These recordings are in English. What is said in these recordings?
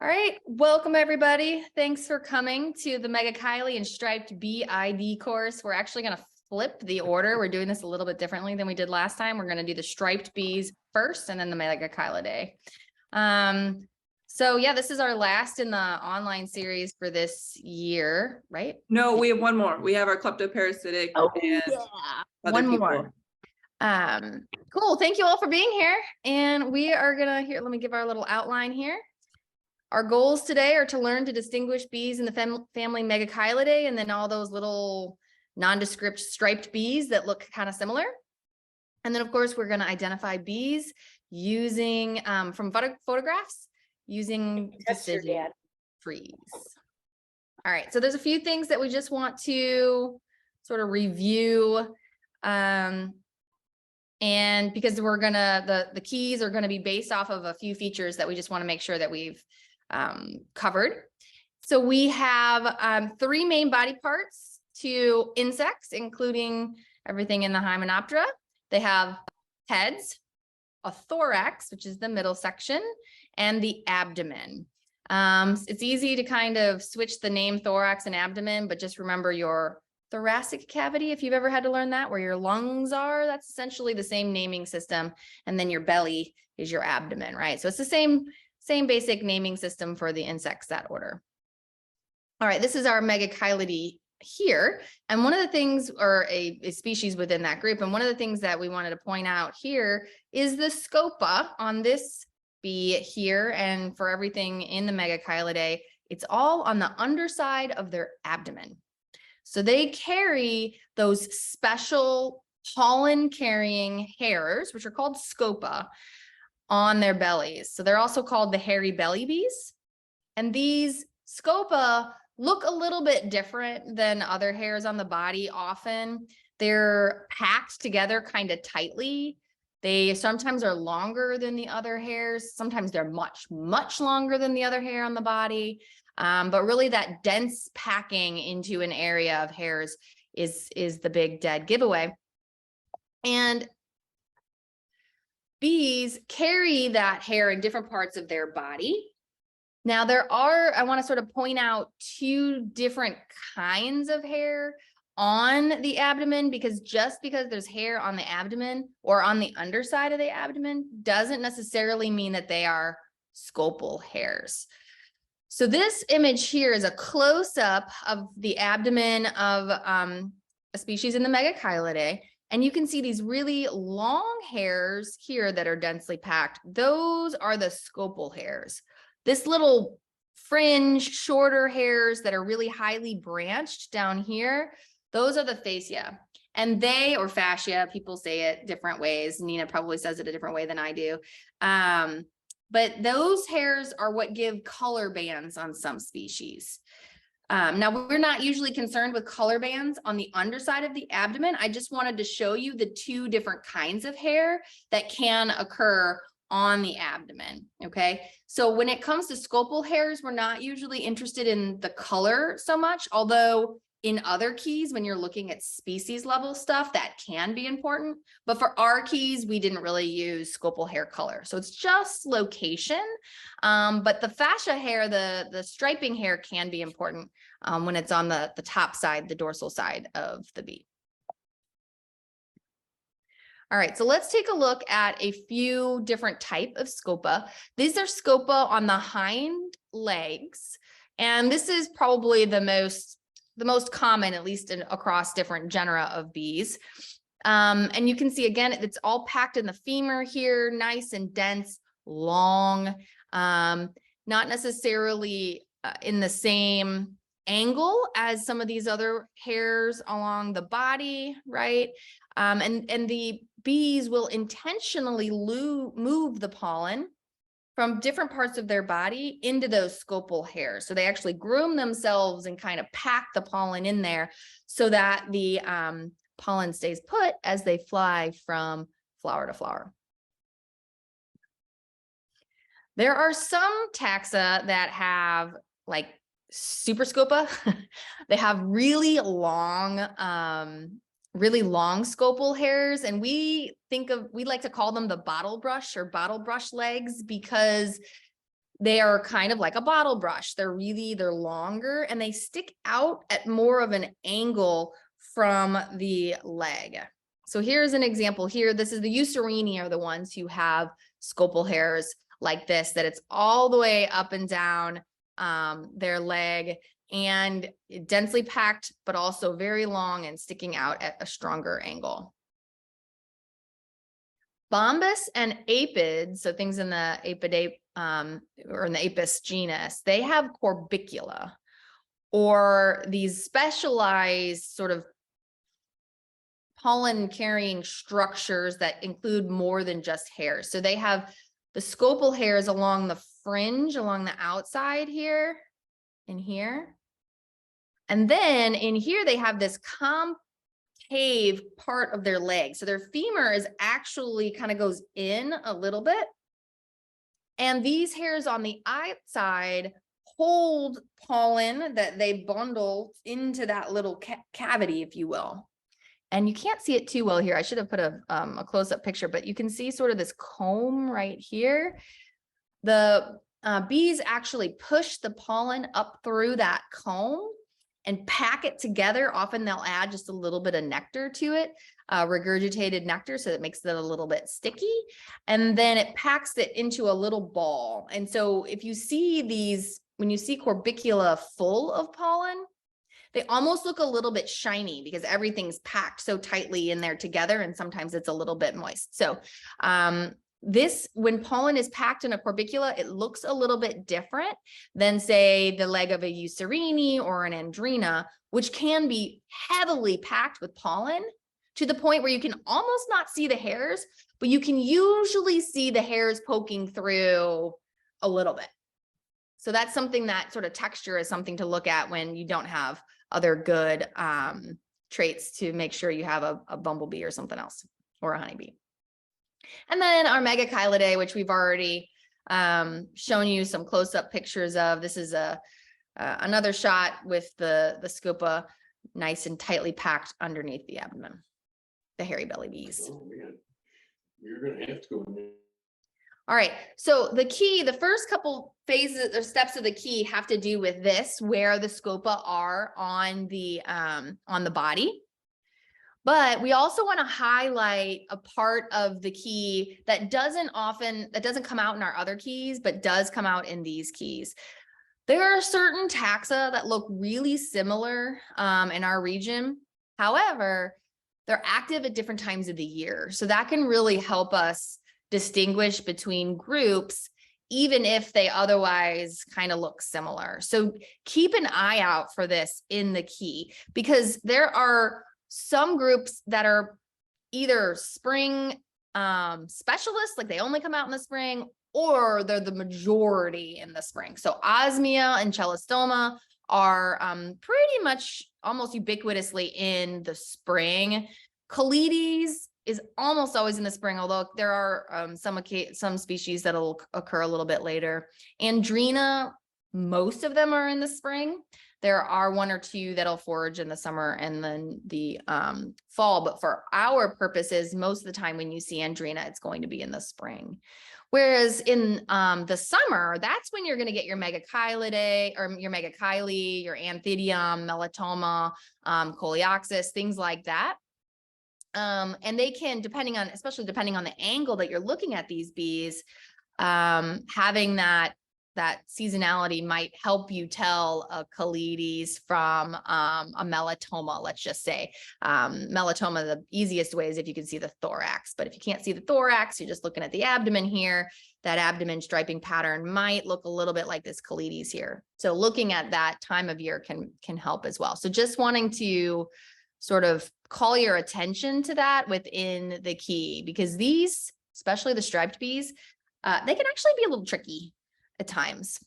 All right, welcome everybody. Thanks for coming to the Megachilidae and Striped Bee ID course. We're actually going to flip the order. We're doing this a little bit differently than we did last time. We're going to do the striped bees first and then the Megachilidae. So yeah, this is our last in the online series for this year, right? No, we have one more. We have our kleptoparasitic and other one people. more. Cool. Thank you all for being here. And we are gonna let me give our little outline here. Our goals today are to learn to distinguish bees in the family Megachilidae, and then all those little nondescript striped bees that look kind of similar. And then, of course, we're going to identify bees using from photographs using decision trees. All right, so there's a few things that we just want to sort of review. And because we're gonna the keys are going to be based off of a few features that we just want to make sure that we've covered. So we have three main body parts to insects, including everything in the Hymenoptera. They have heads, a thorax, which is the middle section, and the abdomen. It's easy to kind of switch the name thorax and abdomen, but just remember your thoracic cavity, if you've ever had to learn that, where your lungs are. That's essentially the same naming system. And then your belly is your abdomen, right? So it's the same basic naming system for the insects, that order. All right, this is our Megachilidae here. And one of the things, or a species within that group, and one of the things that we wanted to point out here is the scopa on this bee here. And for everything in the Megachilidae, it's all on the underside of their abdomen. So they carry those special pollen carrying hairs, which are called scopa, on their bellies. So they're also called the hairy belly bees. And these scopa look a little bit different than other hairs on the body. Often they're packed together kind of tightly. They sometimes are longer than the other hairs. Sometimes they're much, much longer than the other hair on the body. But really that dense packing into an area of hairs is the big dead giveaway. And bees carry that hair in different parts of their body. Now I want to sort of point out two different kinds of hair on the abdomen, because just because there's hair on the abdomen or on the underside of the abdomen doesn't necessarily mean that they are scopal hairs. So this image here is a close-up of the abdomen of a species in the Megachilidae. And you can see these really long hairs here that are densely packed. Those are the scopal hairs. This little fringe, shorter hairs that are really highly branched down here, those are the fascia. And they, or fascia, people say it different ways. Nina probably says it a different way than I do. But those hairs are what give color bands on some species. Now, we're not usually concerned with color bands on the underside of the abdomen. I just wanted to show you the two different kinds of hair that can occur on the abdomen, okay? So when it comes to scopal hairs, we're not usually interested in the color so much, although in other keys, when you're looking at species level stuff, that can be important. But for our keys, we didn't really use scopal hair color. So it's just location. But the fascia hair, the striping hair can be important when it's on the top side, the dorsal side of the bee. All right, so let's take a look at a few different type of scopa. These are scopa on the hind legs. And this is probably the most common, at least across different genera of bees. And you can see, again, it's all packed in the femur here, nice and dense, long, not necessarily in the same angle as some of these other hairs along the body, right? And the bees will intentionally move the pollen from different parts of their body into those scopal hairs. So they actually groom themselves and kind of pack the pollen in there so that the pollen stays put as they fly from flower to flower. There are some taxa that have like super scopa. They have really long scopal hairs, and we like to call them the bottle brush or bottle brush legs, because They are kind of like a bottle brush. They're longer and they stick out at more of an angle from the leg. So here's an example here. This is the Eucerini are the ones who have scopal hairs like this, that it's all the way up and down their leg and densely packed, but also very long and sticking out at a stronger angle. Bombus and apids, so things in the apidae or in the Apis genus, they have corbicula, or these specialized sort of pollen carrying structures that include more than just hairs. So they have the scopal hairs along the fringe, along the outside here and here. And then in here, they have this concave part of their leg. So their femur is actually kind of goes in a little bit. And these hairs on the outside hold pollen that they bundle into that little cavity, if you will. And you can't see it too well here. I should have put a close-up picture, but you can see sort of this comb right here. The bees actually push the pollen up through that comb and pack it together. Often they'll add just a little bit of nectar to it, regurgitated nectar, so that makes it a little bit sticky. And then it packs it into a little ball. And so if you see these, when you see corbicula full of pollen, they almost look a little bit shiny because everything's packed so tightly in there together, and sometimes it's a little bit moist. So when pollen is packed in a corbicula, it looks a little bit different than, say, the leg of a Eucerini or an Andrina, which can be heavily packed with pollen to the point where you can almost not see the hairs, but you can usually see the hairs poking through a little bit. So that's something, that sort of texture is something to look at when you don't have other good traits to make sure you have a bumblebee or something else, or a honeybee. And then our Megachilidae, which we've already shown you some close-up pictures of. This is another shot with the scopa nice and tightly packed underneath the abdomen, the hairy belly bees. Oh man, you're gonna have to go in there. All right, so the first couple phases or steps of the key have to do with this, where the scopa are on the body. But we also want to highlight a part of the key that doesn't come out in our other keys, but does come out in these keys. There are certain taxa that look really similar in our region. However, they're active at different times of the year. So that can really help us distinguish between groups, even if they otherwise kind of look similar. So keep an eye out for this in the key, because there are some groups that are either spring specialists, like they only come out in the spring, or they're the majority in the spring. So Osmia and Chelistoma are pretty much almost ubiquitously in the spring. Calides is almost always in the spring, although there are some species that'll occur a little bit later. Andrina, most of them are in the spring. There are one or two that'll forage in the summer and then the fall. But for our purposes, most of the time when you see Andrina, it's going to be in the spring. Whereas in the summer, that's when you're going to get your Megachilidae or your Megachile, your Anthidium, Melatoma, Coleoxys, things like that. And they can, especially depending on the angle that you're looking at these bees, having that seasonality might help you tell a Calides from a Melatoma, let's just say. Melatoma, the easiest way is if you can see the thorax, but if you can't see the thorax, you're just looking at the abdomen here. That abdomen striping pattern might look a little bit like this Calides here. So looking at that time of year can help as well. So just wanting to sort of call your attention to that within the key, because these, especially the striped bees, they can actually be a little tricky at times.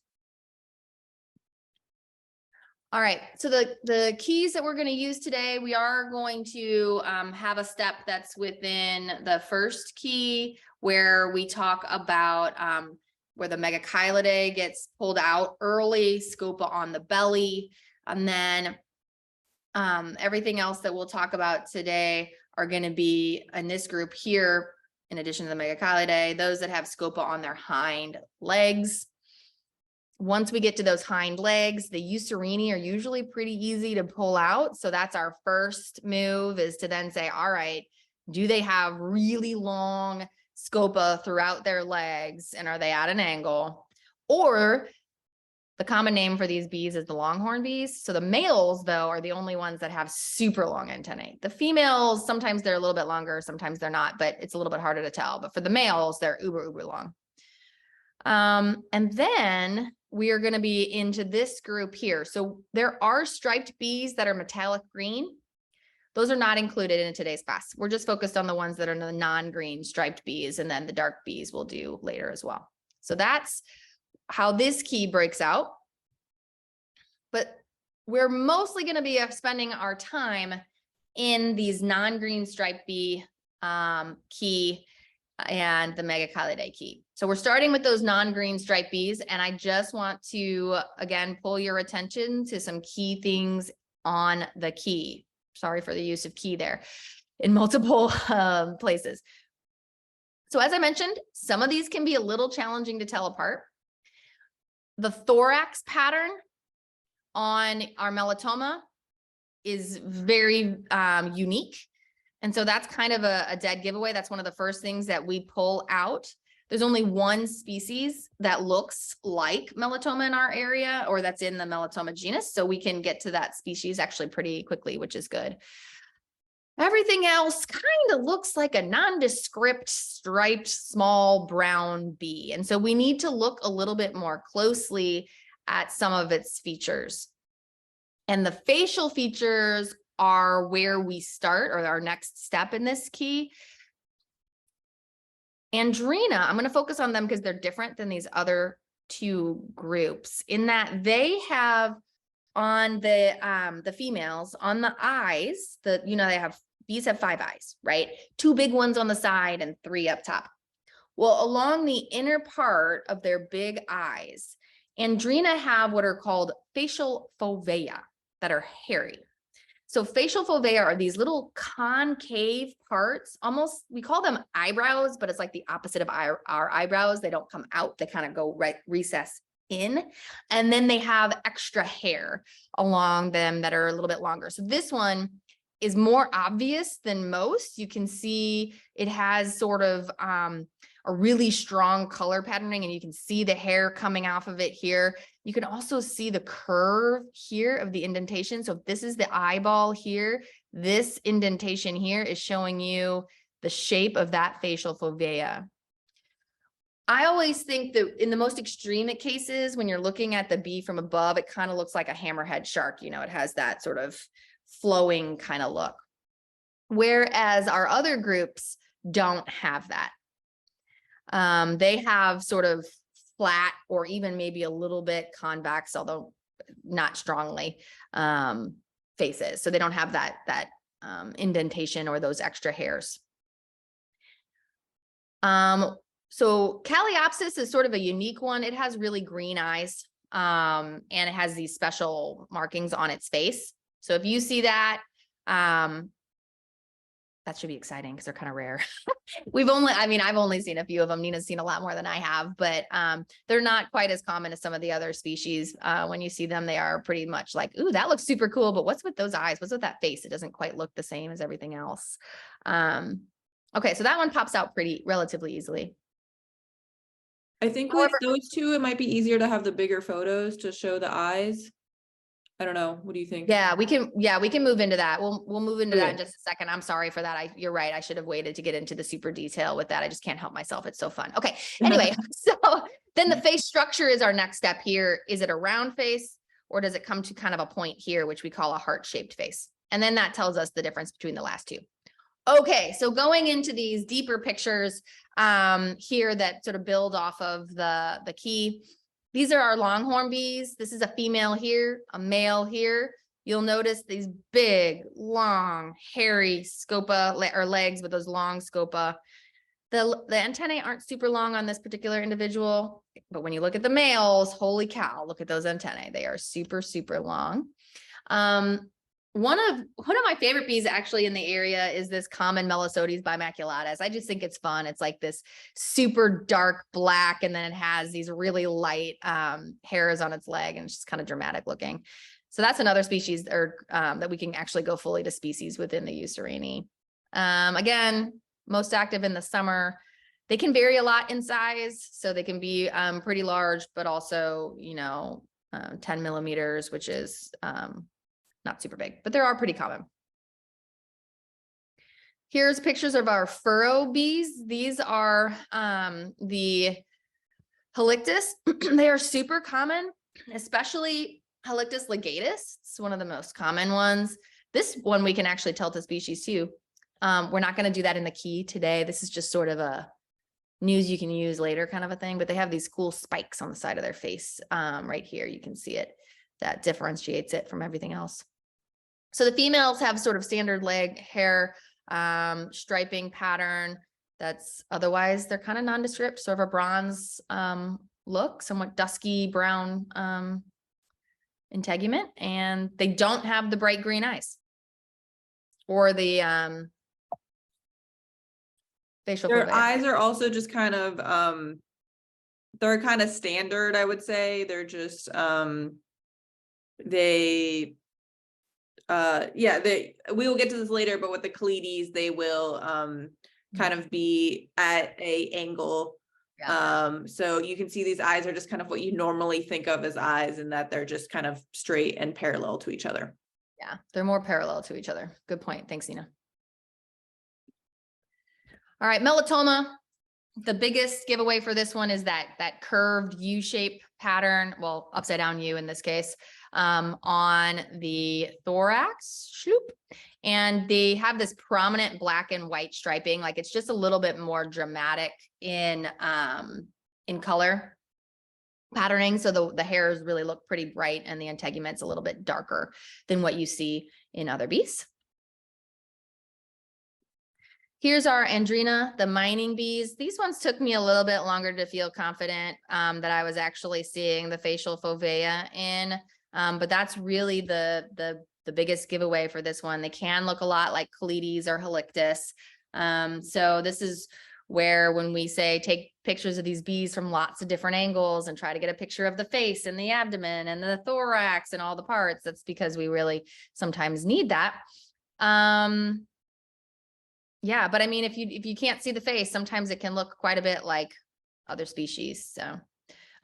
All right, so the keys that we're going to use today, we are going to have a step that's within the first key, where we talk about where the Megachilidae gets pulled out early, scopa on the belly, and then everything else that we'll talk about today are going to be in this group here, in addition to the Megachilidae, those that have scopa on their hind legs. once we get to those hind legs, the Eucerini are usually pretty easy to pull out. So that's our first move, is to then say, all right, do they have really long scopa throughout their legs, and are they at an angle? Or the common name for these bees is the longhorn bees. So the males, though, are the only ones that have super long antennae. The females, sometimes they're a little bit longer, sometimes they're not, but it's a little bit harder to tell. But for the males, they're uber long. And then we are going to be into this group here. So there are striped bees that are metallic green. Those are not included in today's class. We're just focused on the ones that are the non-green striped bees, and then the dark bees we'll do later as well. So that's how this key breaks out. But we're mostly going to be spending our time in these non-green striped bee key and the Megachilidae key. So we're starting with those non-green striped bees, and I just want to, again, pull your attention to some key things on the key. Sorry for the use of key there in multiple places. So as I mentioned, some of these can be a little challenging to tell apart. The thorax pattern on our melatoma is very unique. And so that's kind of a dead giveaway. That's one of the first things that we pull out. There's only one species that looks like melatoma in our area, or that's in the melatoma genus. So we can get to that species actually pretty quickly, which is good. Everything else kind of looks like a nondescript striped small brown bee. And so we need to look a little bit more closely at some of its features. And the facial features are where we start, or our next step in this key. Andrina, I'm going to focus on them because they're different than these other two groups in that they have on the females, on the eyes, bees have 5 eyes, right? 2 big ones on the side and 3 up top. Well, along the inner part of their big eyes, Andrina have what are called facial fovea that are hairy. So facial fovea are these little concave parts, almost, we call them eyebrows, but it's like the opposite of our eyebrows. They don't come out, they kind of go right recess in, and then they have extra hair along them that are a little bit longer. So this one is more obvious than most. You can see it has sort of a really strong color patterning, and you can see the hair coming off of it here. You can also see the curve here of the indentation. So if this is the eyeball here, this indentation here is showing you the shape of that facial fovea. I always think that in the most extreme cases, when you're looking at the bee from above, it kind of looks like a hammerhead shark. You know, it has that sort of flowing kind of look. Whereas our other groups don't have that. They have sort of flat or even maybe a little bit convex, although not strongly, faces. So they don't have that indentation or those extra hairs. So Caliopsis is sort of a unique one. It has really green eyes, and it has these special markings on its face. So if you see that, that should be exciting because they're kind of rare. I've only seen a few of them. Nina's seen a lot more than I have, but they're not quite as common as some of the other species. When you see them, they are pretty much like, ooh, that looks super cool, but what's with those eyes? What's with that face? It doesn't quite look the same as everything else. Okay, so that one pops out relatively easily. I think with those two, it might be easier to have the bigger photos to show the eyes. I don't know. What do you think? Yeah, we can move into that. We'll move into that in just a second. I'm sorry for that. You're right. I should have waited to get into the super detail with that. I just can't help myself. It's so fun. Okay. Anyway, so then the face structure is our next step here. Is it a round face, or does it come to kind of a point here, which we call a heart-shaped face? And then that tells us the difference between the last two. Okay, so going into these deeper pictures here that sort of build off of the key. These are our longhorn bees. This is a female here, a male here. You'll notice these big, long, hairy scopa or legs with those long scopa. The antennae aren't super long on this particular individual, but when you look at the males, holy cow, look at those antennae. They are super, super long. one of my favorite bees actually in the area is this common Melissodes bimaculatus. I just think it's fun. It's like this super dark black, and then it has these really light hairs on its leg, and it's just kind of dramatic looking. So that's another species that we can actually go fully to species within the Eucerini. Again, most active in the summer. They can vary a lot in size, so they can be pretty large, but also, 10 millimeters, which is not super big, but they are pretty common. Here's pictures of our furrow bees. These are the Halictus. They are super common, especially Halictus ligatus. It's one of the most common ones. This one we can actually tell to species too. We're not going to do that in the key today. This is just sort of a news you can use later kind of a thing, but they have these cool spikes on the side of their face. Right here, you can see it. That differentiates it from everything else. So the females have sort of standard leg hair, striping pattern. That's otherwise they're kind of nondescript, sort of a bronze look, somewhat dusky brown integument, and they don't have the bright green eyes or the facial Their fovea. eyes are also just kind of they're kind of standard, I would say. They're just we will get to this later, but with the Chileides, they will kind of be at a angle. Yeah. So you can see these eyes are just kind of what you normally think of as eyes, and that they're just kind of straight and parallel to each other. Yeah, they're more parallel to each other. Good point. Thanks, Nina. All right, Melatoma. The biggest giveaway for this one is that curved U-shape pattern, well, upside down U in this case, on the thorax, sloop. And they have this prominent black and white striping, like it's just a little bit more dramatic in color patterning. So the hairs really look pretty bright, and the integument's a little bit darker than what you see in other bees. Here's our Andrina, the mining bees. These ones took me a little bit longer to feel confident that I was actually seeing the facial fovea in, but that's really the biggest giveaway for this one. They can look a lot like Chileides or Halictus. So this is where when we say take pictures of these bees from lots of different angles and try to get a picture of the face and the abdomen and the thorax and all the parts, that's because we really sometimes need that. Yeah, but I mean, if you can't see the face, sometimes it can look quite a bit like other species. So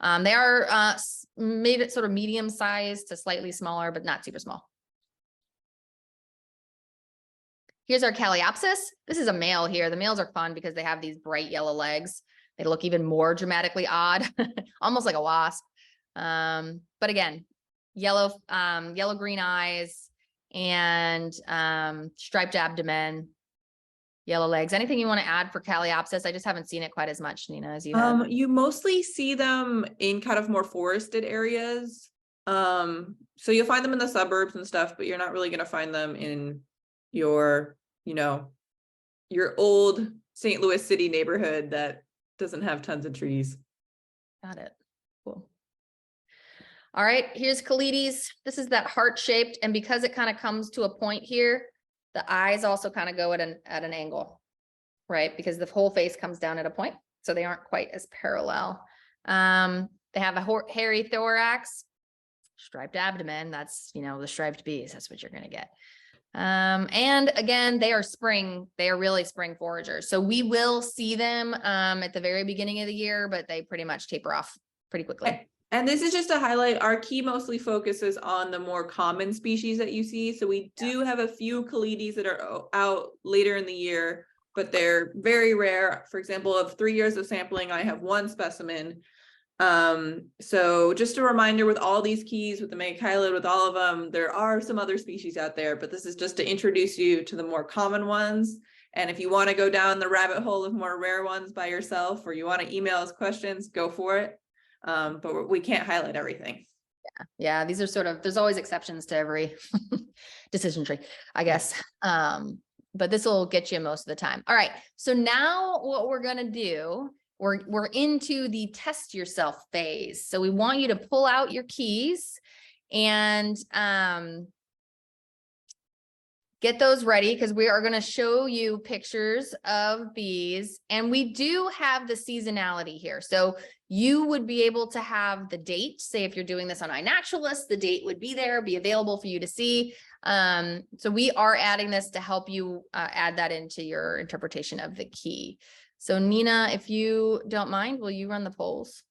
they are made it sort of medium sized to slightly smaller, but not super small. Here's our Caliopsis. This is a male here. The males are fun because they have these bright yellow legs. They look even more dramatically odd, almost like a wasp. But again, yellow green eyes and striped abdomen. Yellow legs. Anything you want to add for Caliopsis? I just haven't seen it quite as much, Nina, as you have. You mostly see them in kind of more forested areas. So you'll find them in the suburbs and stuff, but you're not really going to find them in your, your old St. Louis City neighborhood that doesn't have tons of trees. Got it. Cool. All right, here's Chileides. This is that heart-shaped, and because it kind of comes to a point here, the eyes also kind of go at an angle, right? Because the whole face comes down at a point, so they aren't quite as parallel. They have a hairy thorax, striped abdomen. That's, the striped bees. That's what you're going to get. And again, they are really spring foragers. So we will see them at the very beginning of the year, but they pretty much taper off pretty quickly. And this is just to highlight, our key mostly focuses on the more common species that you see. So we do have a few Chileides that are out later in the year, but they're very rare. For example, of 3 years of sampling, I have one specimen. So just a reminder, with all these keys, with the Megachilidae, with all of them, there are some other species out there, but this is just to introduce you to the more common ones. And if you want to go down the rabbit hole of more rare ones by yourself, or you want to email us questions, go for it. But we can't highlight everything. Yeah, these are there's always exceptions to every decision tree, I guess. But this will get you most of the time. All right, so now what we're gonna do, we're into the test yourself phase. So we want you to pull out your keys and get those ready because we are going to show you pictures of bees, and we do have the seasonality here. So you would be able to have the date, say if you're doing this on iNaturalist, the date would be there, be available for you to see. So we are adding this to help you add that into your interpretation of the key. So Nina, if you don't mind, will you run the polls?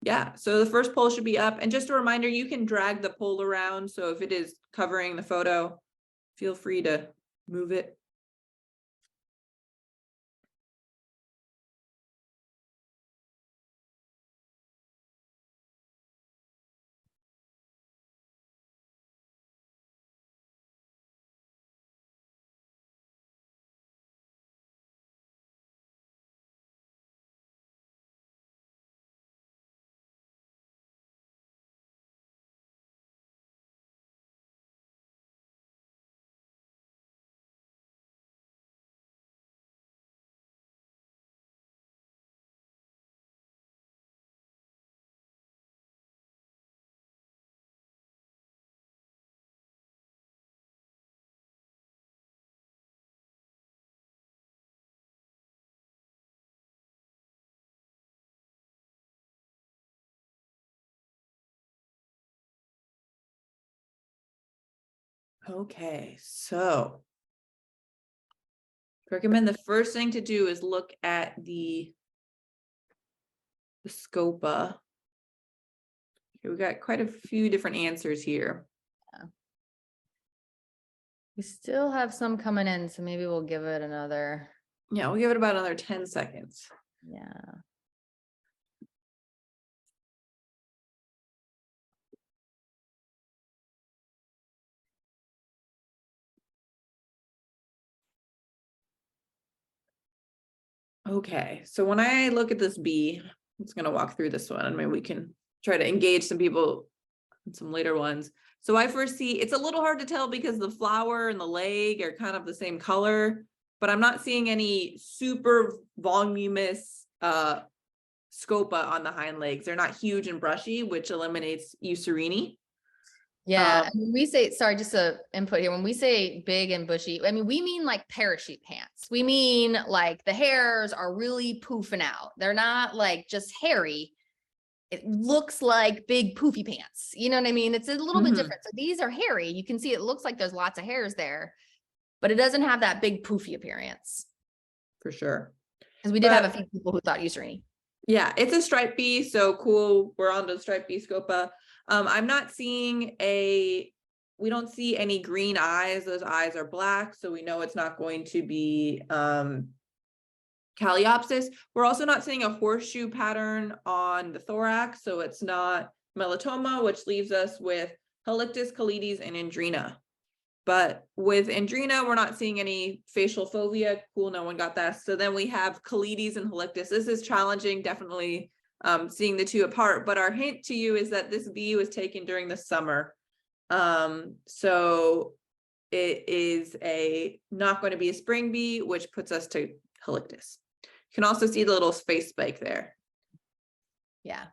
Yeah, so the first poll should be up. And just a reminder, you can drag the poll around. So if it is covering the photo, feel free to move it. Okay, so I recommend the first thing to do is look at the Scopa. Okay, we got quite a few different answers here. We still have some coming in, so maybe we'll give it another. Yeah, we'll give it about another 10 seconds. Yeah. Okay, so when I look at this bee, I'm just gonna walk through this one and maybe we can try to engage some people in some later ones. So I first see, it's a little hard to tell because the flower and the leg are kind of the same color, but I'm not seeing any super voluminous scopa on the hind legs. They're not huge and brushy, which eliminates Eucerini. Yeah, and when we say, sorry, just a input here. When we say big and bushy, I mean, we mean like parachute pants. We mean like the hairs are really poofing out. They're not like just hairy. It looks like big poofy pants. You know what I mean? It's a little bit different. So these are hairy. You can see it looks like there's lots of hairs there, but it doesn't have that big poofy appearance. For sure. Because we did have a few people who thought Eucerini. Yeah, it's a striped bee, so cool. We're on to the striped bee Scopa. I'm not seeing we don't see any green eyes. Those eyes are black, so we know it's not going to be Calliopesis. We're also not seeing a horseshoe pattern on the thorax, so it's not Melatoma, which leaves us with Halictus, Calides, and Andrena. But with Andrena, we're not seeing any facial fovea. Cool, no one got that. So then we have Calides and Halictus. This is challenging, definitely seeing the two apart. But our hint to you is that this bee was taken during the summer. So it is not going to be a spring bee, which puts us to Halictus. You can also see the little space spike there. Yeah.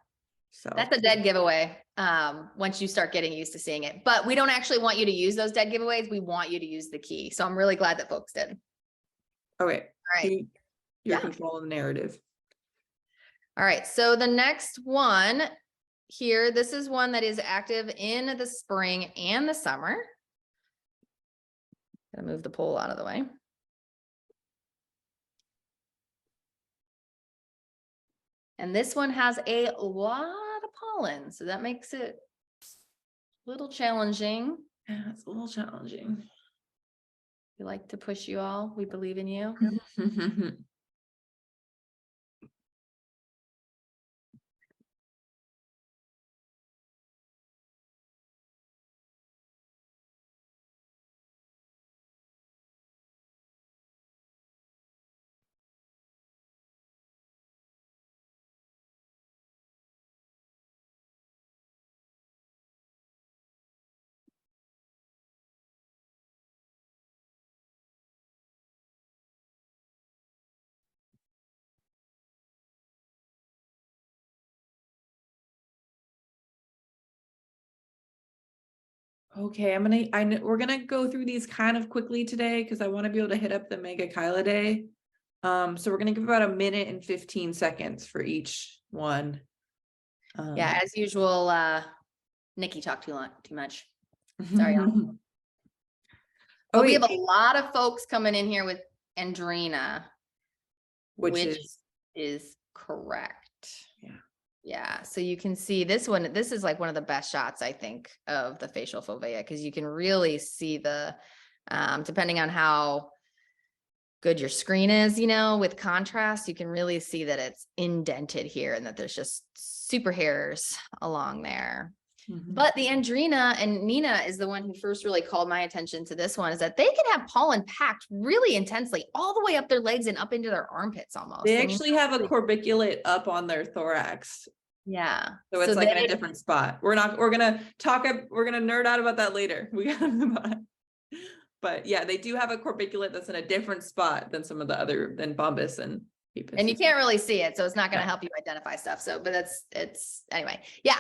So that's a dead giveaway once you start getting used to seeing it. But we don't actually want you to use those dead giveaways. We want you to use the key. So I'm really glad that folks did. Okay. All right. You're controlling the narrative. All right. So the next one here, this is one that is active in the spring and the summer. Gonna move the poll out of the way. And this one has a lot of pollen, so that makes it a little challenging. Yeah, it's a little challenging. We like to push you all. We believe in you. Okay, we're gonna go through these kind of quickly today because I want to be able to hit up the Megachilidae. So we're gonna give about 1 minute and 15 seconds for each one. Yeah, as usual, Nikki talked too much. Sorry. Oh, But we have a lot of folks coming in here with Andrina, which is correct. Yeah. Yeah, so you can see this one. This is like one of the best shots, I think, of the facial fovea, because you can really see the, depending on how good your screen is, you know, with contrast, you can really see that it's indented here and that there's just super hairs along there. But the Andrina, and Nina is the one who first really called my attention to this one, is that they can have pollen packed really intensely all the way up their legs and up into their armpits almost. They actually have a corbiculate up on their thorax. Yeah. So it's like in a different spot. We're gonna nerd out about that later. We gotta move on. But yeah, they do have a corbiculate that's in a different spot than some of the other, than Bombus and Apis. And you can't really see it, so it's not going to help you identify stuff. So, but it's anyway, yeah.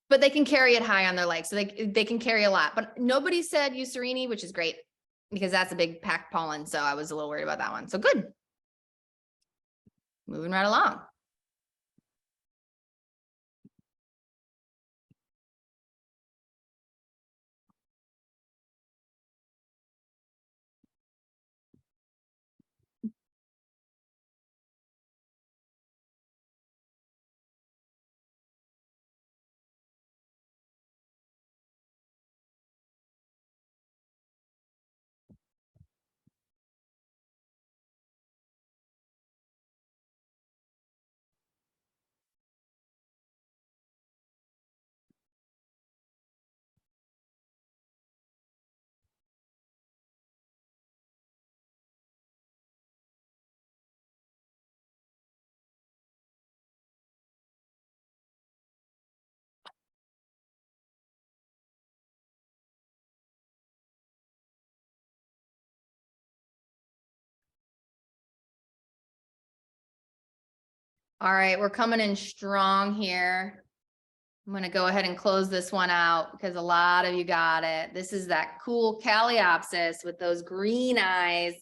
But they can carry it high on their legs, so they can carry a lot. But nobody said Eucerini, which is great because that's a big packed pollen. So I was a little worried about that one. So good. Moving right along. All right, we're coming in strong here. I'm going to go ahead and close this one out because a lot of you got it. This is that cool Calliopesis with those green eyes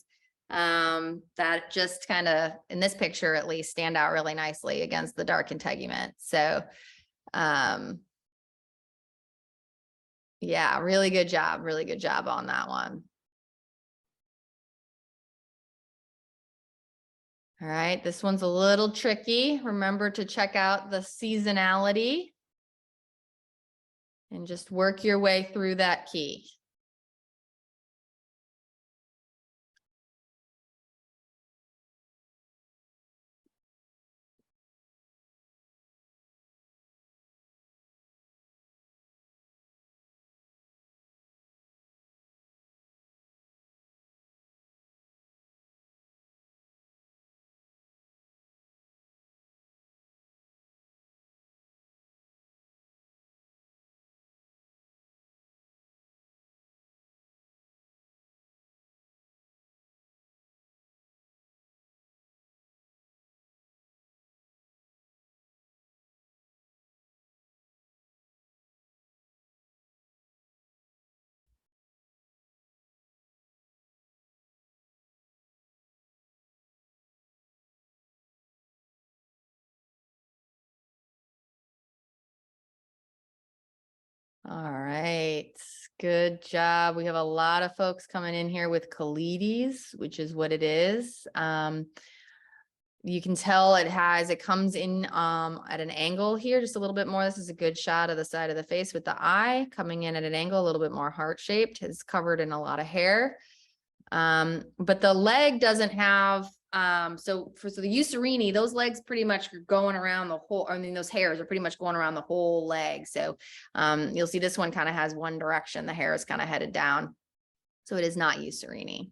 that just kind of, in this picture at least, stand out really nicely against the dark integument. So, yeah, really good job on that one. All right, this one's a little tricky. Remember to check out the seasonality and just work your way through that key. All right, good job. We have a lot of folks coming in here with Colides, which is what it is. You can tell it comes in at an angle here, just a little bit more. This is a good shot of the side of the face with the eye coming in at an angle, a little bit more heart-shaped, is covered in a lot of hair. But the leg doesn't have, so the Eucerini, those legs pretty much are going around the whole, I mean, those hairs are pretty much going around the whole leg. So, you'll see this one kind of has one direction. The hair is kind of headed down. So it is not Eucerini.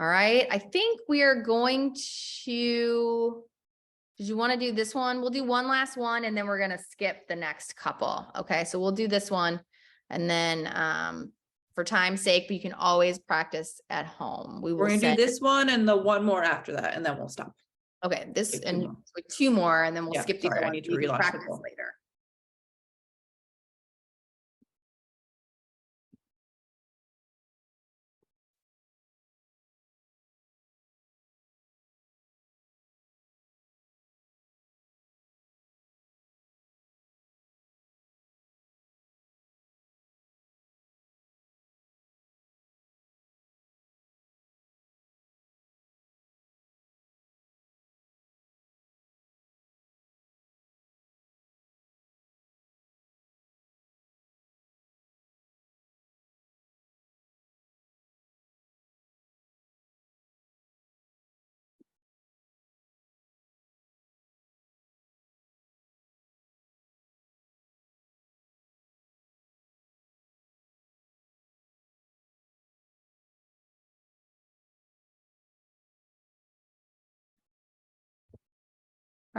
All right. I think we are going to, did you want to do this one? We'll do one last one and then we're going to skip the next couple. Okay. So we'll do this one and then, for time's sake, but you can always practice at home. We're going to do this one and the one more after that, and then we'll stop. Okay, this and two more, and then we'll skip these. I need to relaunch practice later.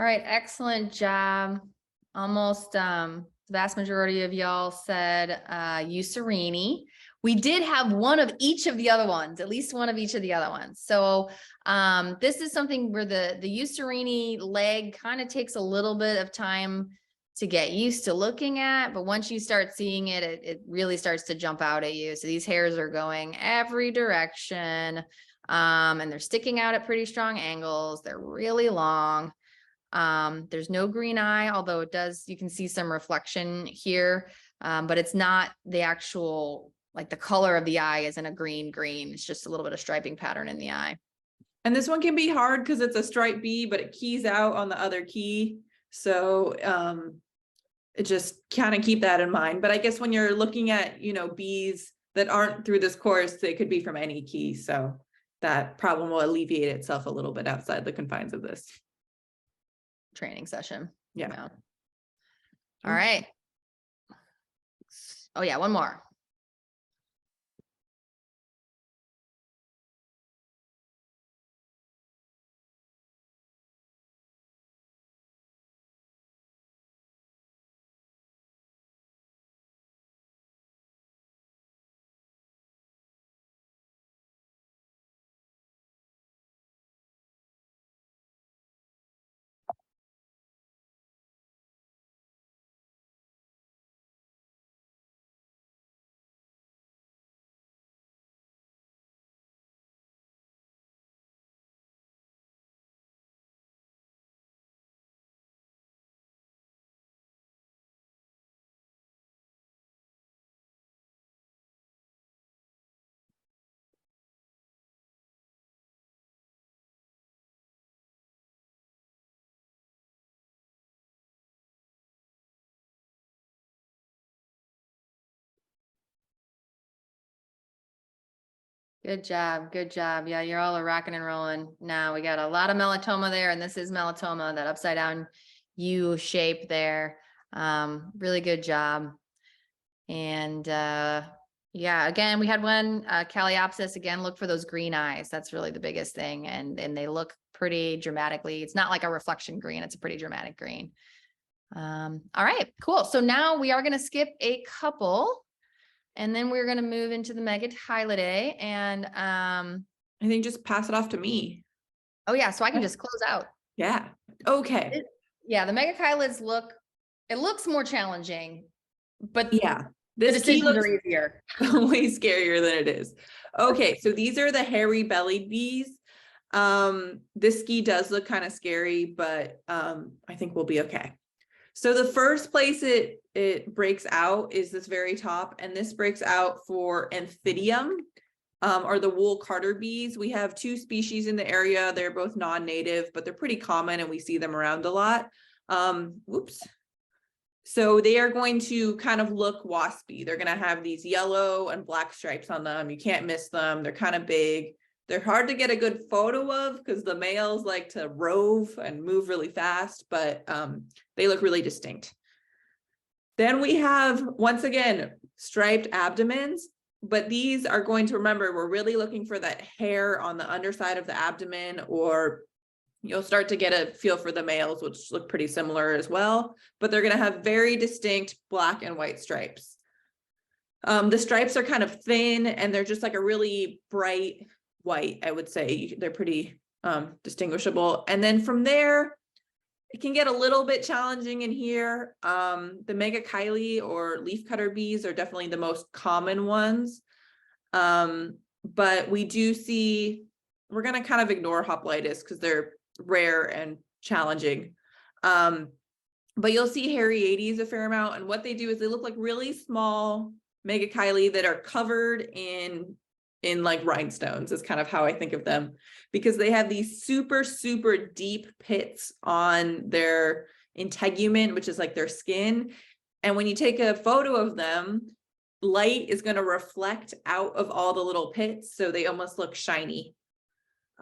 All right, excellent job. Almost the vast majority of y'all said Eucerini. We did have one of each of the other ones, at least one of each of the other ones. So this is something where the Eucerini leg kind of takes a little bit of time to get used to looking at, but once you start seeing it, it really starts to jump out at you. So these hairs are going every direction, and they're sticking out at pretty strong angles. They're really long. There's no green eye, although it does, you can see some reflection here, but it's not the actual, like the color of the eye isn't a green. It's just a little bit of striping pattern in the eye. And this one can be hard because it's a striped bee, but it keys out on the other key. So it just kind of keep that in mind. But I guess when you're looking at, you know, bees that aren't through this course, they could be from any key. So that problem will alleviate itself a little bit outside the confines of this Training session. Yeah. All right. Oh yeah, one more. Good job. Good job. Yeah, you're all rocking and rolling. Now we got a lot of melatoma there, and this is melatoma, that upside down U shape there. Really good job. And yeah, again, we had one Caliopsis. Again, look for those green eyes. That's really the biggest thing. And they look pretty dramatically. It's not like a reflection green. It's a pretty dramatic green. All right, cool. So now we are going to skip a couple. And then we're going to move into the Megachilidae, and I think just pass it off to me. oh yeah, so I can just close out. Yeah. Okay. Yeah, the Megachilids it looks more challenging, but Yeah. the This key decisions looks are easier. way scarier than it is. Okay, so these are the hairy bellied bees. This ski does look kind of scary, but I think we'll be okay. So the first place it breaks out is this very top, and this breaks out for Anthidium, or the wool carder bees. We have two species in the area. They're both non-native, but they're pretty common and we see them around a lot. Whoops. So they are going to kind of look waspy. They're going to have these yellow and black stripes on them. You can't miss them. They're kind of big. They're hard to get a good photo of because the males like to rove and move really fast, but they look really distinct. Then we have, once again, striped abdomens, but these are going to, remember, we're really looking for that hair on the underside of the abdomen, or you'll start to get a feel for the males, which look pretty similar as well, but they're going to have very distinct black and white stripes. The stripes are kind of thin and they're just like a really bright white, I would say. They're pretty distinguishable. And then from there, it can get a little bit challenging in here. The Megachilidae or leafcutter bees are definitely the most common ones. But we do see, we're going to kind of ignore hoplitis because they're rare and challenging. But you'll see Hariades a fair amount. And what they do is they look like really small Megachilidae that are covered in like rhinestones, is kind of how I think of them, because they have these super, super deep pits on their integument, which is like their skin. And when you take a photo of them, light is going to reflect out of all the little pits. So they almost look shiny.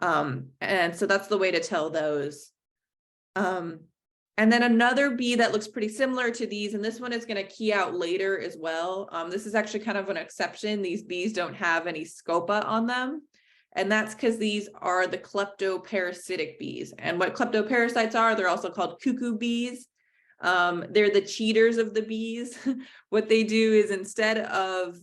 And so that's the way to tell those. And then another bee that looks pretty similar to these, and this one is going to key out later as well. This is actually kind of an exception. These bees don't have any scopa on them. And that's because these are the kleptoparasitic bees. And what kleptoparasites are, they're also called cuckoo bees. They're the cheaters of the bees. What they do is instead of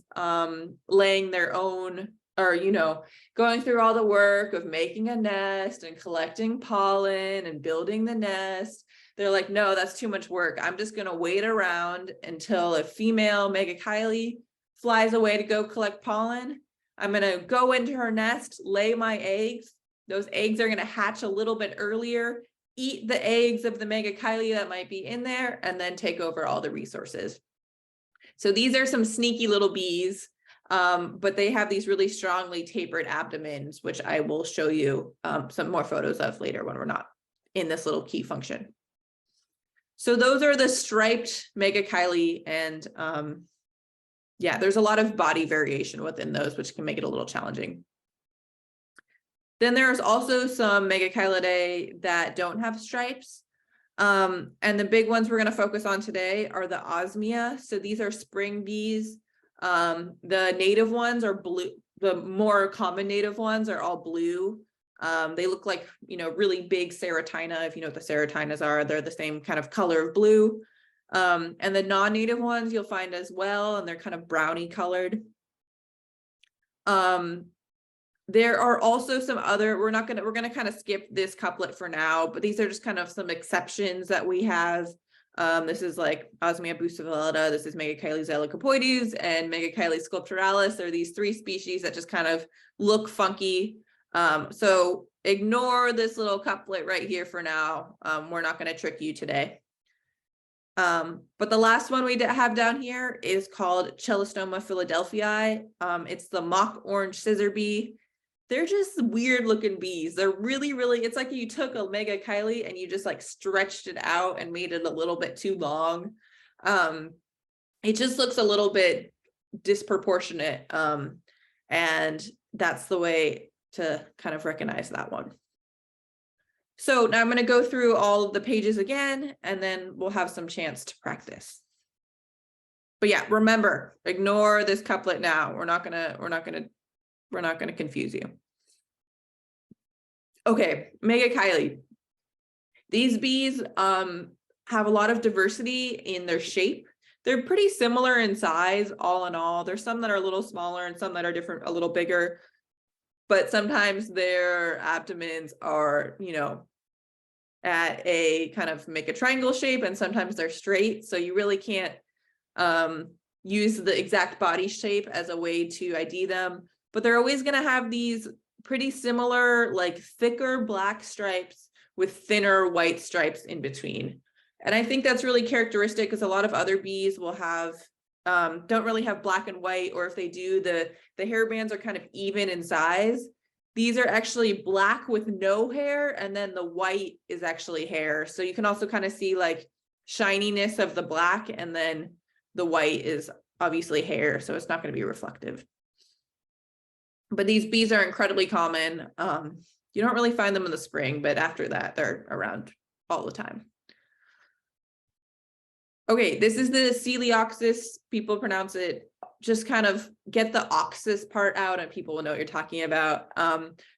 laying their own, or, you know, going through all the work of making a nest and collecting pollen and building the nest, they're like, no, that's too much work. I'm just going to wait around until a female Megachilidae flies away to go collect pollen. I'm going to go into her nest, lay my eggs. Those eggs are going to hatch a little bit earlier, eat the eggs of the Megachilidae that might be in there, and then take over all the resources. So these are some sneaky little bees, but they have these really strongly tapered abdomens, which I will show you some more photos of later when we're not in this little key function. So those are the striped Megachilidae, and yeah, there's a lot of body variation within those, which can make it a little challenging. Then there's also some Megachilidae that don't have stripes. And the big ones we're going to focus on today are the osmia. So these are spring bees. The native ones are blue. The more common native ones are all blue. They look like, you know, really big Serotina. If you know what the Serotinas are, they're the same kind of color of blue. And the non-native ones you'll find as well, and they're kind of brownie colored. There are also some other, we're gonna kind of skip this couplet for now, but these are just kind of some exceptions that we have. This is like Osmia bucephalida, this is Megachilidae zelicopoides, and Megachilidae sculpturalis. There are these three species that just kind of look funky. So ignore this little couplet right here for now. We're not going to trick you today. But the last one we have down here is called Chelistoma philadelphii. It's the mock orange scissor bee. They're just weird looking bees. They're really, it's like you took a Megachilidae and you just like stretched it out and made it a little bit too long. It just looks a little bit disproportionate. And that's the way to kind of recognize that one. So now I'm going to go through all of the pages again, and then we'll have some chance to practice. But yeah, remember, ignore this couplet now. We're not gonna confuse you. Okay, Megachilidae. These bees have a lot of diversity in their shape. They're pretty similar in size, all in all. There's some that are a little smaller and some that are different, a little bigger. But sometimes their abdomens are, you know, at a kind of make a triangle shape, and sometimes they're straight. So you really can't use the exact body shape as a way to ID them. But they're always going to have these pretty similar, like thicker black stripes with thinner white stripes in between. And I think that's really characteristic because a lot of other bees will have, don't really have black and white, or if they do, the hair bands are kind of even in size. These are actually black with no hair, and then the white is actually hair. So you can also kind of see like shininess of the black, and then the white is obviously hair, so it's not going to be reflective. But these bees are incredibly common. You don't really find them in the spring, but after that, they're around all the time. Okay, this is the Coleoxys. People pronounce it, just kind of get the oxus part out and people will know what you're talking about.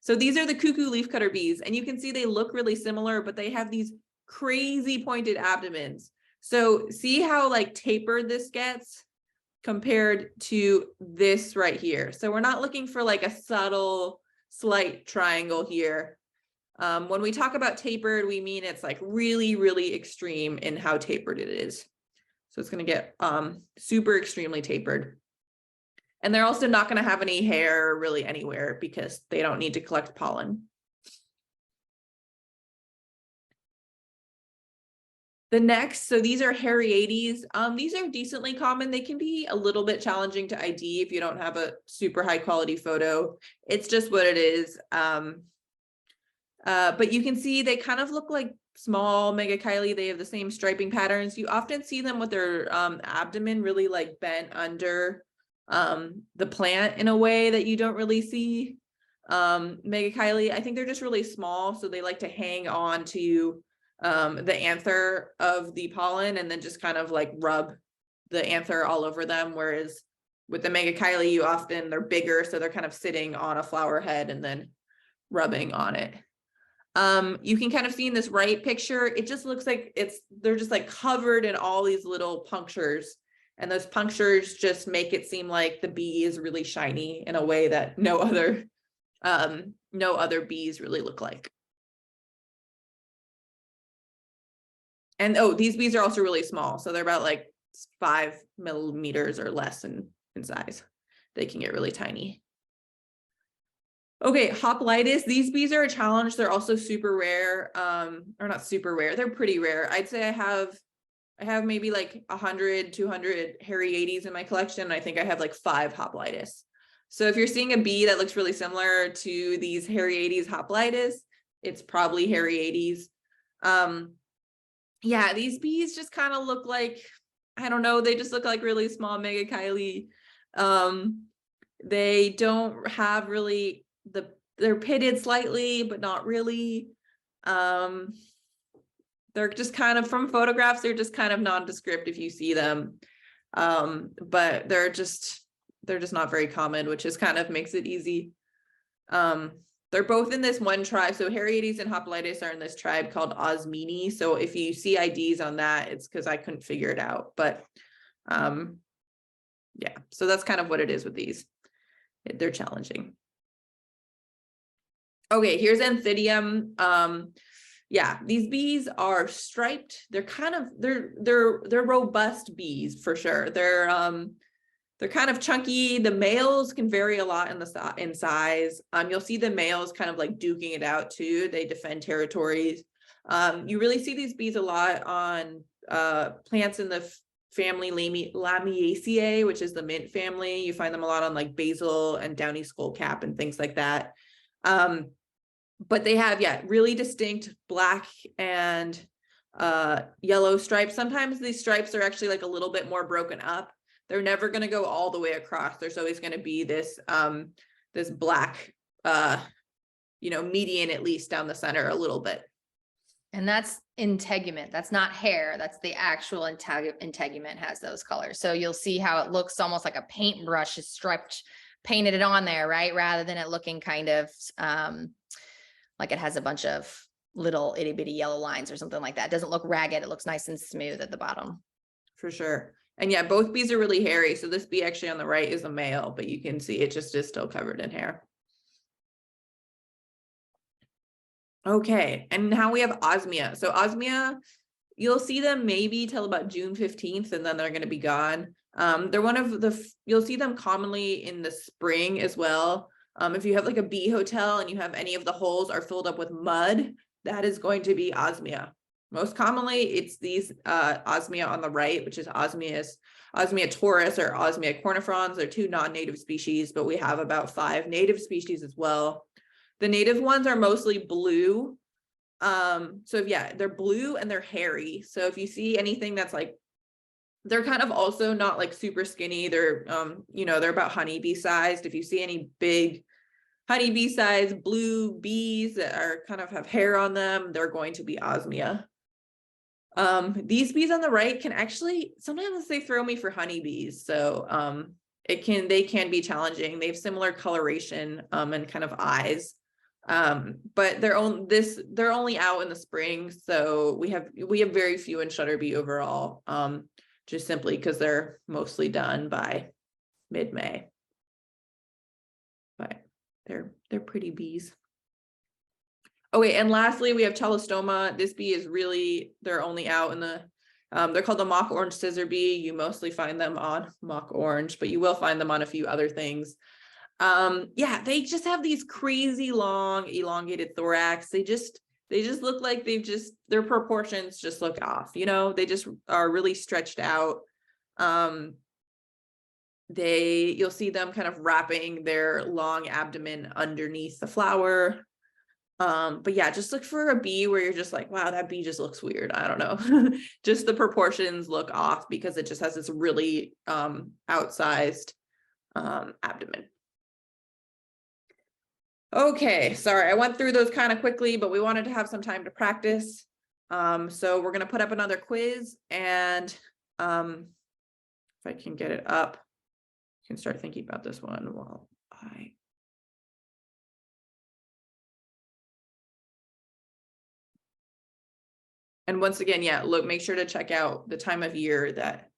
So these are the cuckoo leafcutter bees, and you can see they look really similar, but they have these crazy pointed abdomens. So see how like tapered this gets compared to this right here. So we're not looking for like a subtle, slight triangle here. When we talk about tapered, we mean it's like really, really extreme in how tapered it is. So it's going to get super extremely tapered. And they're also not going to have any hair really anywhere because they don't need to collect pollen. The next, so these are Hariades. These are decently common. They can be a little bit challenging to ID if you don't have a super high quality photo. It's just what it is. But you can see they kind of look like small Megachilidae. They have the same striping patterns. You often see them with their abdomen really like bent under the plant in a way that you don't really see Megachilidae. I think they're just really small, so they like to hang on to the anther of the pollen and then just kind of like rub the anther all over them, whereas with the Megachilidae, they're bigger, so they're kind of sitting on a flower head and then rubbing on it. You can kind of see in this right picture, it just looks like they're just like covered in all these little punctures, and those punctures just make it seem like the bee is really shiny in a way that no other bees really look like. And oh, these bees are also really small, so they're about like 5 millimeters or less in size. They can get really tiny. Okay, hoplitis. These bees are a challenge. They're also super rare, or not super rare. They're pretty rare. I'd say I have maybe like 100, 200 Hairy in my collection. I think I have like 5 hoplitis. So if you're seeing a bee that looks really similar to these Hairy hoplitis, it's probably Hairy. Yeah, these bees just kind of look like, I don't know, they just look like really small Megachilidae. They don't have really they're pitted slightly, but not really. They're just kind of, from photographs, they're just kind of nondescript if you see them. But they're just not very common, which is kind of makes it easy. They're both in this one tribe. So Hairy and hoplitis are in this tribe called Osmini. So if you see IDs on that, it's because I couldn't figure it out. But yeah, so that's kind of what it is with these. They're challenging. Okay, here's Anthidium. Yeah, these bees are striped. They're kind of they're robust bees for sure. They're kind of chunky. The males can vary a lot in size. You'll see the males kind of like duking it out too. They defend territories. You really see these bees a lot on plants in the family Lamiaceae, which is the mint family. You find them a lot on like basil and downy skullcap and things like that. But they have, yeah, really distinct black and yellow stripes. Sometimes these stripes are actually like a little bit more broken up. They're never going to go all the way across. There's always going to be this this black median, at least down the center a little bit. And that's integument. That's not hair. That's the actual integument has those colors. So you'll see how it looks almost like a paintbrush is striped, painted it on there, right? Rather than it looking kind of like it has a bunch of little itty bitty yellow lines or something like that. It doesn't look ragged. It looks nice and smooth at the bottom. For sure. And yeah, both bees are really hairy. So this bee actually on the right is a male, but you can see it just is still covered in hair. Okay, and now we have Osmia. So Osmia, you'll see them maybe till about June 15th, and then they're going to be gone. They're one of you'll see them commonly in the spring as well. If you have like a bee hotel and you have any of the holes are filled up with mud, that is going to be Osmia. Most commonly, it's these Osmia on the right, which is Osmia taurus or Osmia cornifrons. They're 2 non-native species, but we have about 5 native species as well. The native ones are mostly blue. So yeah, they're blue and they're hairy. So if you see anything that's like, they're kind of also not like super skinny. They're, they're about honeybee sized. If you see any big honeybee sized blue bees that are kind of have hair on them, they're going to be Osmia. These bees on the right can actually, sometimes they throw me for honeybees. So they can be challenging. They have similar coloration and kind of eyes. But they're only out in the spring, so we have very few in Shutterbee overall, just simply because they're mostly done by mid-May. But they're pretty bees. Okay, and lastly we have Chelostoma. This bee is really, they're only out in the they're called the mock orange scissor bee. You mostly find them on mock orange, but you will find them on a few other things. Yeah, they just have these crazy long elongated thorax. They just look like their proportions just look off, they just are really stretched out. You'll see them kind of wrapping their long abdomen underneath the flower. But yeah, just look for a bee where you're just like, wow, that bee just looks weird. I don't know. Just the proportions look off because it just has this really outsized abdomen. Okay, sorry, I went through those kind of quickly, but we wanted to have some time to practice. So we're going to put up another quiz, and if I can get it up. can start thinking about this one while and once again, yeah, look, make sure to check out the time of year that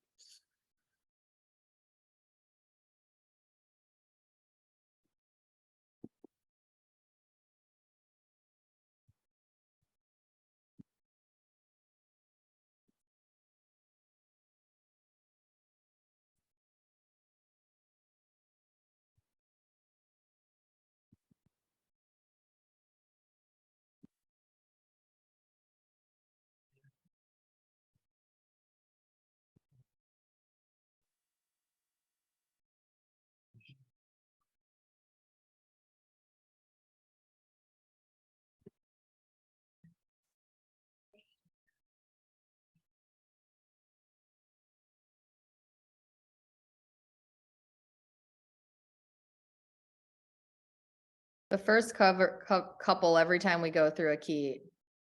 The first couple, every time we go through a key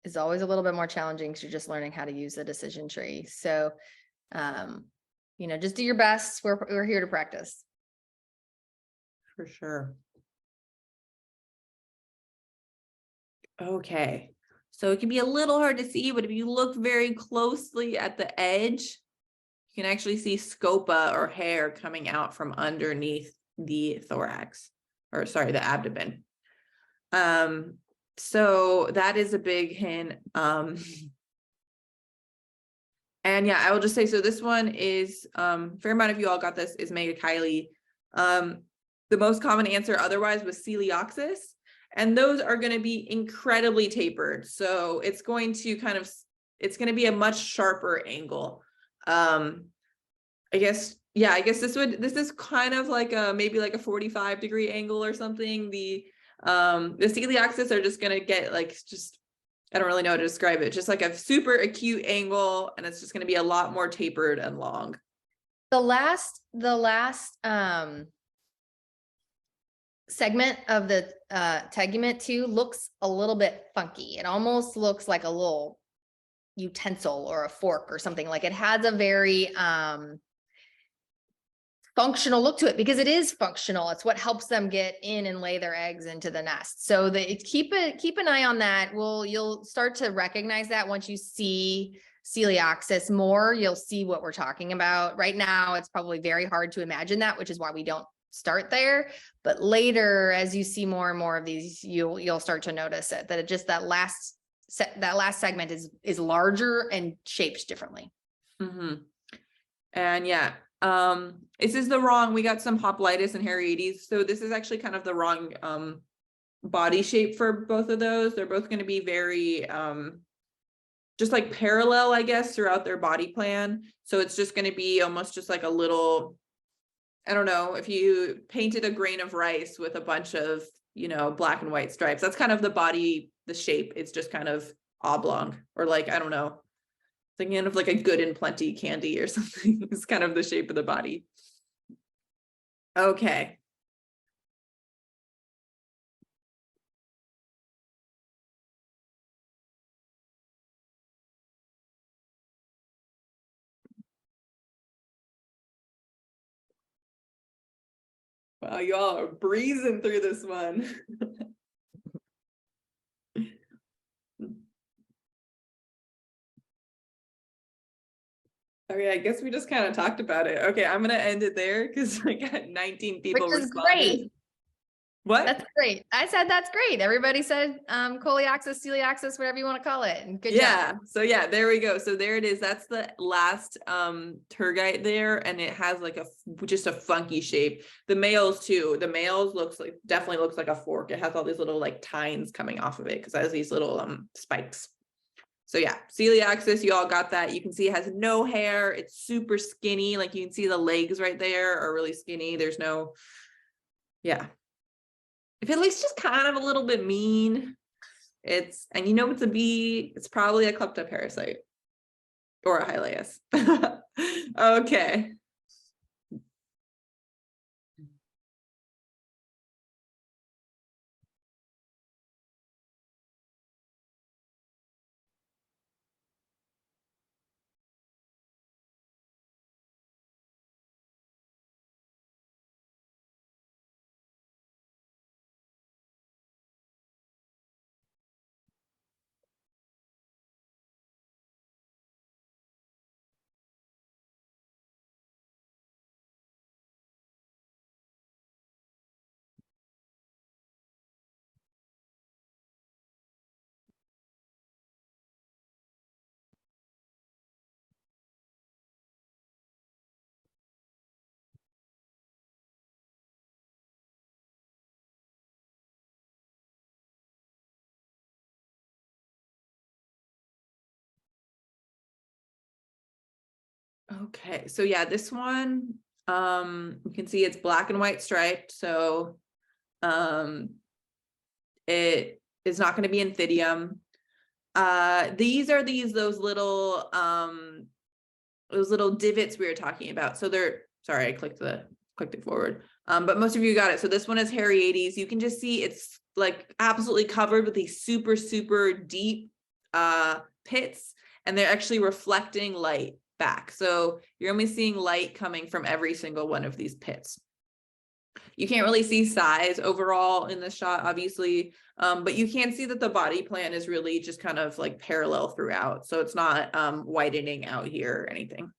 is always a little bit more challenging because you're just learning how to use the decision tree. So, just do your best. We're here to practice. for sure. Okay, so it can be a little hard to see, but if you look very closely at the edge, you can actually see scopa or hair coming out from underneath the thorax, or sorry, the abdomen. So that is a big hint. And yeah, I will just say, so this one is, fair amount of you all got this, is Megachilidae. The most common answer otherwise was Coelioxys, and those are going to be incredibly tapered. So it's going to it's going to be a much sharper angle. I guess this is kind of like maybe like a 45-degree angle or something. The Coelioxys are just going to get I don't really know how to describe it. Just like a super acute angle, and it's just going to be a lot more tapered and long. The last segment of the tegument too looks a little bit funky. It almost looks like a little utensil or a fork or something. Like it has a very functional look to it because it is functional. It's what helps them get in and lay their eggs into the nest. So keep an eye on that. You'll start to recognize that once you see Coelioxys more, you'll see what we're talking about. Right now, it's probably very hard to imagine that, which is why we don't start there. But later, as you see more and more of these, you'll start to notice it, that that last segment is larger and shaped differently. Mm-hmm. And yeah, this is we got some hoplitis and Hariades. So this is actually kind of the wrong body shape for both of those. They're both going to be very just like parallel, I guess, throughout their body plan. So it's just going to be almost just like a little, I don't know, if you painted a grain of rice with a bunch of, black and white stripes, that's kind of the shape. It's just kind of oblong, or like, I don't know, thinking of like a Good and Plenty candy or something. It's kind of the shape of the body. Okay. Wow, you all are breezing through this one. Okay, I guess we just kind of talked about it. Okay, I'm gonna end it there because I got 19 people Which is responded. great. What? That's great. I said that's great. Everybody said Coelioxys, Coelioxys, whatever you want to call it. And good job. So yeah, there we go. So there it is. That's the last tergite there, and it has like just a funky shape. The males too. The males definitely looks like a fork. It has all these little like tines coming off of it because it has these little spikes. So yeah, Coelioxys, you all got that. You can see it has no hair. It's super skinny. Like you can see the legs right there are really skinny. There's no, yeah. If it looks just kind of a little bit mean, it's a bee, it's probably a kleptoparasite or a Hylaeus. Okay. Okay, so yeah, this one, you can see it's black and white striped, so it is not going to be Anthidium. These are those little divots we were talking about. So they're, sorry, I clicked it forward. But most of you got it. So this one is Hariades. You can just see it's like absolutely covered with these super, super deep pits, and they're actually reflecting light back. So you're only seeing light coming from every single one of these pits. You can't really see size overall in this shot, obviously, but you can see that the body plan is really just kind of like parallel throughout. So it's not widening out here or anything.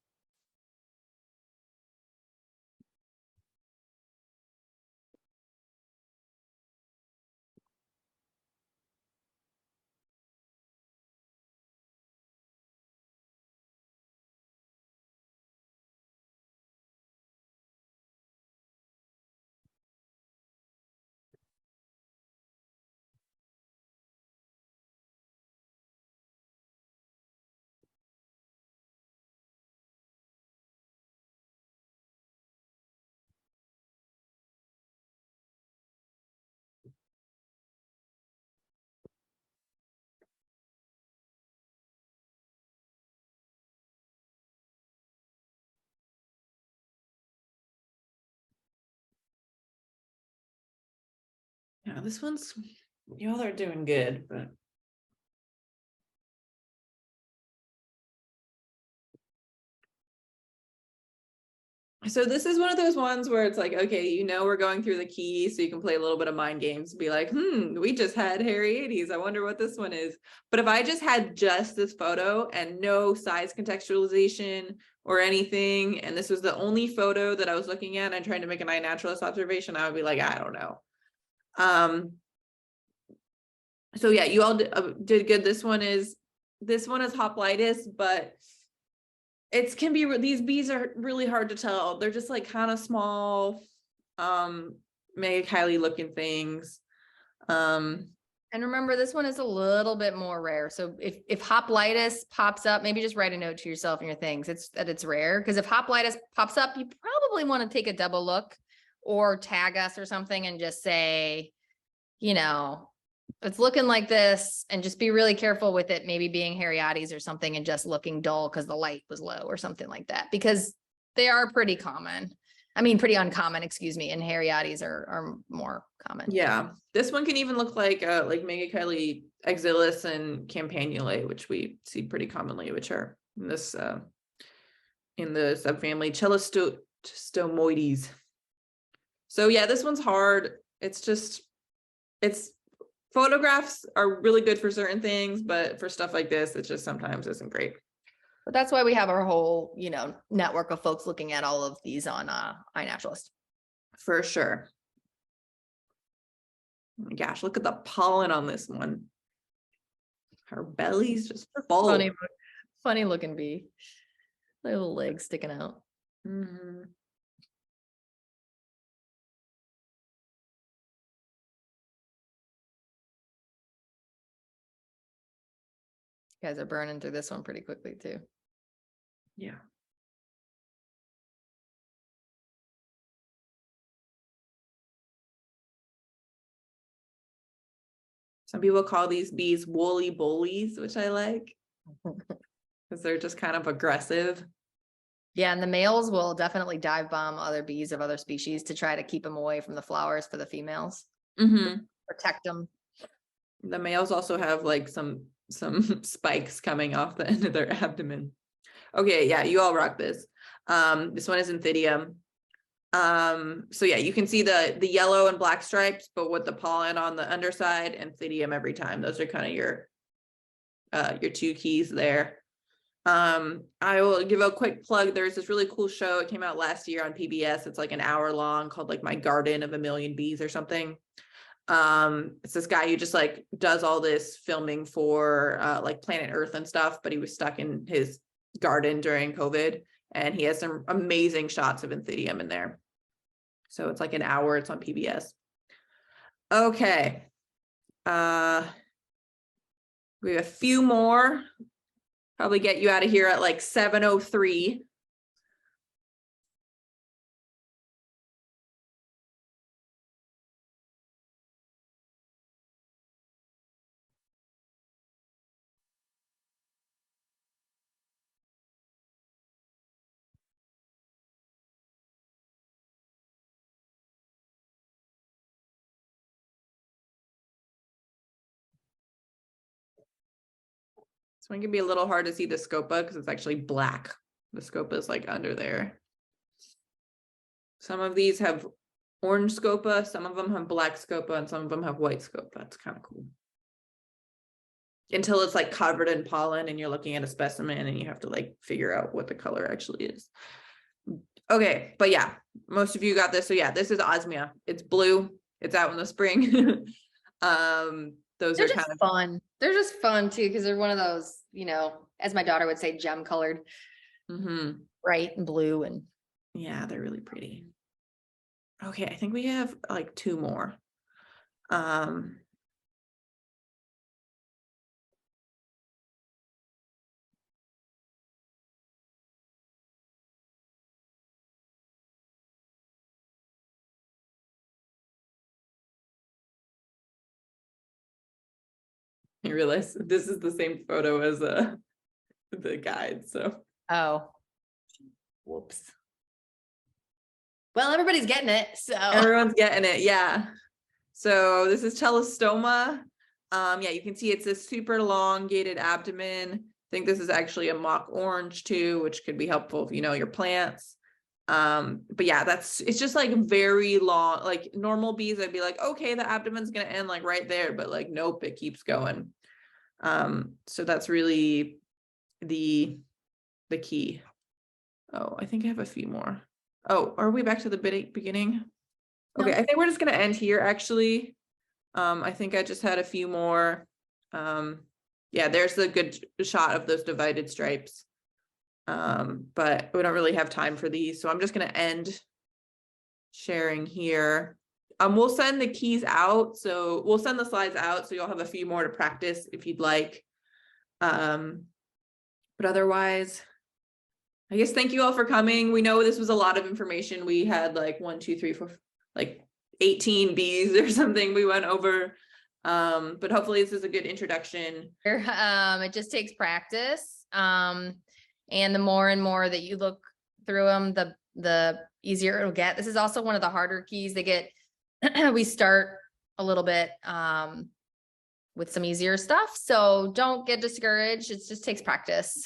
Yeah, this one's, y'all are doing good, but so this is one of those ones where it's like, okay, we're going through the key, so you can play a little bit of mind games, be like, we just had Hariades. I wonder what this one is. But if I just had just this photo and no size contextualization or anything, and this was the only photo that I was looking at and trying to make an eye naturalist observation, I would be like, I don't know. So yeah, you all did good. This one is hoplitis, but these bees are really hard to tell. They're just like kind of small, Megachilidae looking things. And remember, this one is a little bit more rare. So if hoplitis pops up, maybe just write a note to yourself in your things. It's rare, because if hoplitis pops up, you probably want to take a double look or tag us or something and just say, it's looking like this, and just be really careful with it maybe being Hariades or something and just looking dull because the light was low or something like that, because they are pretty common. I mean, pretty uncommon, excuse me, and Hariades are more common. Yeah, this one can even look like Megachilidae exilis and campanulae, which we see pretty commonly, which are in this in the subfamily Chelistomoides. So yeah, this one's hard. It's photographs are really good for certain things, but for stuff like this, it just sometimes isn't great. But that's why we have our whole, network of folks looking at all of these on iNaturalist. For sure. Oh my gosh, look at the pollen on this one. Her belly's just full. Funny looking bee. Little legs sticking out. Mm-hmm. You guys are burning through this one pretty quickly too. Yeah. Some people call these bees woolly bullies, which I like, because they're just kind of aggressive. Yeah, and the males will definitely dive bomb other bees of other species to try to keep them away from the flowers for the females. Mm-hmm. Protect them. The males also have like some spikes coming off the end of their abdomen. Okay, yeah, you all rock this. This one is Anthidium. So yeah, you can see the yellow and black stripes, but with the pollen on the underside, and Anthidium every time. Those are kind of your two keys there. I will give a quick plug. There's this really cool show. It came out last year on PBS. It's like an hour long, called like My Garden of a Million Bees or something. It's this guy who just like does all this filming for like Planet Earth and stuff, but he was stuck in his garden during COVID, and he has some amazing shots of Anthidium in there. So it's like an hour. It's on PBS. Okay. We have a few more. Probably get you out of here at like 7:03. So it can be a little hard to see the scopa because it's actually black. The scopa is like under there. Some of these have orange scopa, some of them have black scopa, and some of them have white scopa. That's kind of cool. Until it's like covered in pollen and you're looking at a specimen and you have to like figure out what the color actually is. Okay, but yeah, most of you got this. So yeah, this is osmia. It's blue. It's out in the spring. Those They're are just kind of fun. They're just fun too, because they're one of those, you know, as my daughter would say, gem colored, bright and blue. And yeah, they're really pretty. Okay, I think we have like two more. I realize this is the same photo as the guide, so oh, whoops. Well, everybody's getting it. So everyone's getting it. Yeah. So this is telestoma. Yeah, you can see it's a super elongated abdomen. I think this is actually a mock orange too, which could be helpful if you know your plants. But yeah, it's just like very long, like normal bees, I'd be like, okay, the abdomen's gonna end like right there, but like nope, it keeps going. So that's really the key. Oh, I think I have a few more. Oh, are we back to the beginning? Okay, No. I think we're just gonna end here actually. I think I just had a few more. Yeah, there's a good shot of those divided stripes. But we don't really have time for these, so I'm just gonna end sharing here. We'll send the keys out, so we'll send the slides out, so you'll have a few more to practice if you'd like. But otherwise, I guess thank you all for coming. We know this was a lot of information. We had like 1, 2, 3, 4, like 18 bees or something we went over. But hopefully this is a good introduction. it just takes practice. And the more and more that you look through them, the easier it'll get. This is also one of the harder keys. They get, we start a little bit with some easier stuff. So don't get discouraged. It just takes practice.